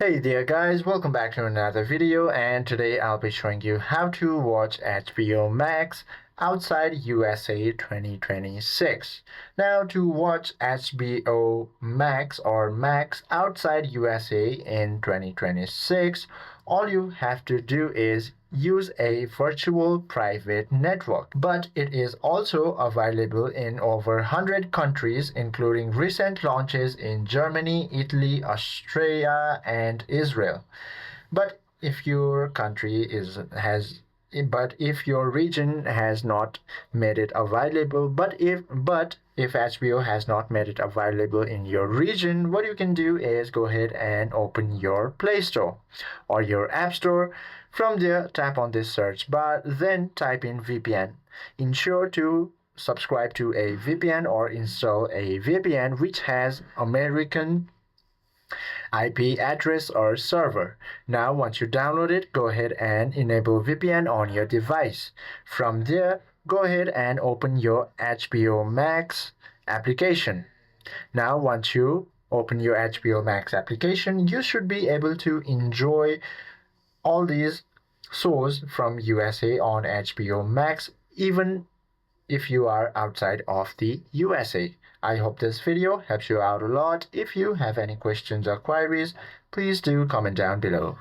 Hey there guys, welcome back to another video, and today I'll be showing you how to watch HBO Max outside USA 2026. Now, to watch HBO Max or Max outside USA in 2026, all you have to do is use a virtual private network. But it is also available in over 100 countries, including recent launches in Germany, Italy, Australia, and Israel. But if your country is has but if your region has not made it available, but if HBO has not made it available in your region, what you can do is go ahead and open your Play Store or your App Store. From there, tap on this search bar, then type in VPN. Ensure to subscribe to a VPN or install a VPN which has American IP address or server. Now, once you download it, go ahead and enable VPN on your device. From there, go ahead and open your HBO Max application. Now, once you open your HBO Max application, you should be able to enjoy all these shows from USA on HBO Max, even if you are outside of the USA. I hope this video helps you out a lot. If you have any questions or queries, please do comment down below.